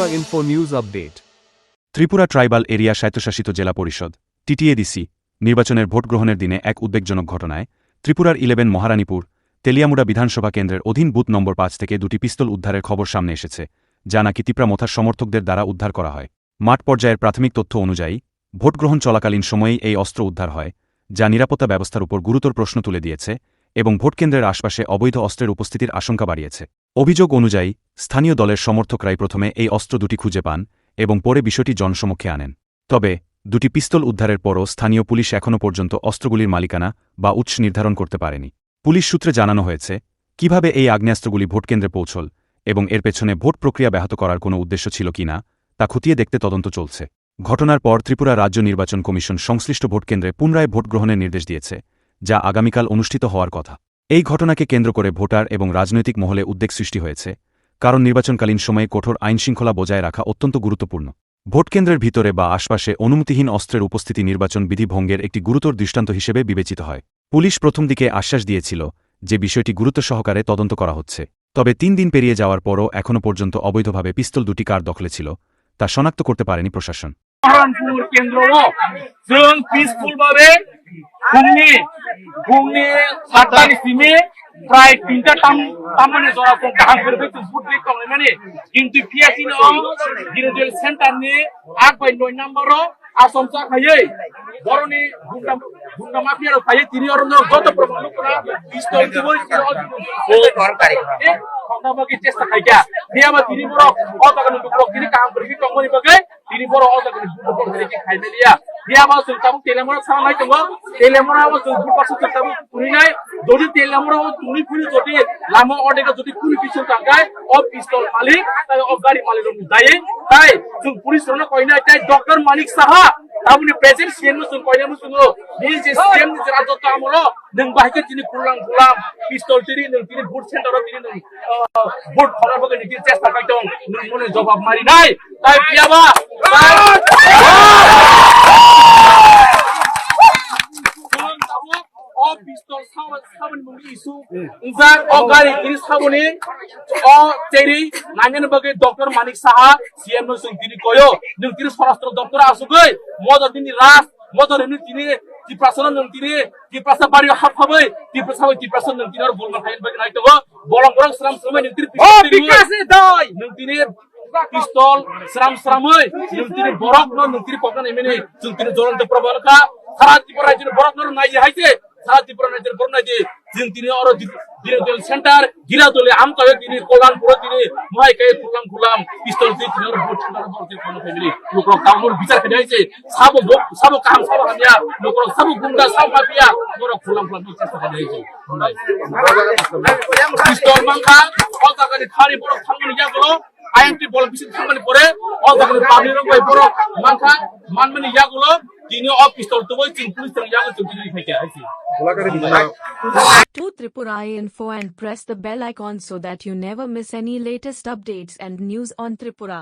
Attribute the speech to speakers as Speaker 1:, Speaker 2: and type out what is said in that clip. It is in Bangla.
Speaker 1: Tripura Info News Update.
Speaker 2: Tripura tribal area স্বায়ত্তশাসিত জেলা পরিষদ টিটিএডিসি নির্বাচনের ভোট গ্রহণের দিনে এক উদ্বেগজনক ঘটনায় ত্রিপুরার 11 মহারানীপুর তেলিয়ামুড়া বিধানসভা কেন্দ্রের অধীন বুথ নম্বর 5 থেকে দুটি পিস্তল উদ্ধারের খবর সামনে এসেছে, যা নাকি তিপ্রা মোথার সমর্থকদের দ্বারা উদ্ধার করা হয়। মাঠ পর্যায়ের প্রাথমিক তথ্য অনুযায়ী ভোটগ্রহণ চলাকালীন সময়েই এই অস্ত্র উদ্ধার হয়, যা নিরাপত্তা ব্যবস্থার উপর গুরুতর প্রশ্ন তুলে দিয়েছে এবং ভোটকেন্দ্রের আশপাশে অবৈধ অস্ত্রের উপস্থিতির আশঙ্কা বাড়িয়েছে। অভিযোগ অনুযায়ী স্থানীয় দলের সমর্থকরাই প্রথমে এই অস্ত্র দুটি খুঁজে পান এবং পরে বিষয়টি জনসমক্ষে আনেন। তবে দুটি পিস্তল উদ্ধারের পরও স্থানীয় পুলিশ এখনও পর্যন্ত অস্ত্রগুলির মালিকানা বা উৎস নির্ধারণ করতে পারেনি। পুলিশ সূত্রে জানানো হয়েছে, কিভাবে এই আগ্নেয়াস্ত্রগুলি ভোটকেন্দ্রে পৌঁছল এবং এর পেছনে ভোট প্রক্রিয়া ব্যাহত করার কোনো উদ্দেশ্য ছিল কিনা তা খতিয়ে দেখতে তদন্ত চলছে। ঘটনার পর ত্রিপুরা রাজ্য নির্বাচন কমিশন সংশ্লিষ্ট ভোটকেন্দ্রে পুনরায় ভোট গ্রহণের নির্দেশ দিয়েছে, যা আগামীকাল অনুষ্ঠিত হওয়ার কথা। এই ঘটনাকে কেন্দ্র করে ভোটার এবং রাজনৈতিক মহলে উদ্বেগ সৃষ্টি হয়েছে, কারণ নির্বাচনকালীন সময়ে কঠোর আইনশৃঙ্খলা বজায় রাখা অত্যন্ত গুরুত্বপূর্ণ। ভোটকেন্দ্রের ভিতরে বা আশপাশে অনুমতিহীন অস্ত্রের উপস্থিতি নির্বাচন বিধি ভঙ্গের একটি গুরুতর দৃষ্টান্ত হিসেবে বিবেচিত হয়। পুলিশ প্রথম দিকে আশ্বাস দিয়েছিল যে বিষয়টি গুরুত্ব সহকারে তদন্ত করা হচ্ছে। তবে 3 দিন পেরিয়ে যাওয়ার পরও এখনও পর্যন্ত অবৈধভাবে পিস্তল দুটি কার দখলে ছিল তা শনাক্ত করতে পারেনি প্রশাসন।
Speaker 3: মহারানপুর কেন্দ্রও जों পিসফুল ভাবে ঘুমনি 7টাनि সিমে প্রায় 3টা তামানে জরা কোন গাহাম করে जों বুট দিক কম মানে কিন্তু পিয়াসিনো ডিরেজেল সেন্টারনি 8/9 নম্বরও আসমসা খাইয়ে বরনি গুন্ডা মাফিয়ার খাইয়ে তিনি অরন্য গত প্রমাণ করা পিস্তল দিবই ও দরকারি খন্দাবাকি চেষ্টা খাইয়া দিয়াবা তিনি বড় অতগানি টুকরো তিনি কাম করে কি কমনি বগে তিনি বড় অতগানি বুট করে কি খাইমেলিয়া দিয়াবা সুলতাম তেলেমরা সামাই তো তেলেমরা ও বুট পাশে সুলতাম পুরি নাই যদি তেলেমরা ও তুমি পুরি যদি লামো অডেকা যদি পুরি পিছু টাকায় ও পিস্তল মালিক তাই ও গাড়ি মালিক দায়ী তাই जों পুলিশ রনে কইনা তাই doctor Manik Saha তামনি president CM नु কইনা মুসুngo নি যে সিএম নি রাজত্ব আমলো नों बाहायके दिनै गुलाम पिस्तल तिरि नों दिनै भोट सेन्टाराव दिनै नों भोट खालामनो नि चेष्टा खालामदों नों मने जवाब मारिनाय ताइ बियाबा ओ पिस्तल सावन मुंगि इसु जा ओ गारि दिनै सावनि ओ तेरि नांगेन बगे डॉक्टर मानिक साहा सीएम नु जों दिनै कयो नों दिनै सरास्त्र दप्तर आसुगै मदर दिनै राज मदर दिनै Tiprasan nang tiri, tiprasan bari hafabai, tiprasan nang tiri bolong kain bagi naik tu, bolong seram nang tiri pistol. Oh, bikasi doi. Nang tiri pistol seram nang tiri borok nang tiri pokan ini, nang tiri joran tu perbalka, sarat tipra itu borok nang naik haite, sarat tipra naik borok naik, nang tiri orang tiri jual center, gila tu le am tahu tiri kolan pura tiri, muai kain kulam, pistol tiri orang bot center orang tiri kono family, lukrok tahu bicara kedai je, sabo kam hamnya. Lokal sabu gunda sabu mafia, orang pulang bicara kedai je. Pistol mangka, all tak ada kari borok thangun ya golo, IMT bolak bisik thangun pore, all tak ada public orang borok mangka, man ya golo, kini all pistol tu boy pulis terang ya golo tu jadi kayak aja.
Speaker 4: To Tripura Info and press the bell icon so that you never miss any latest updates and news on Tripura.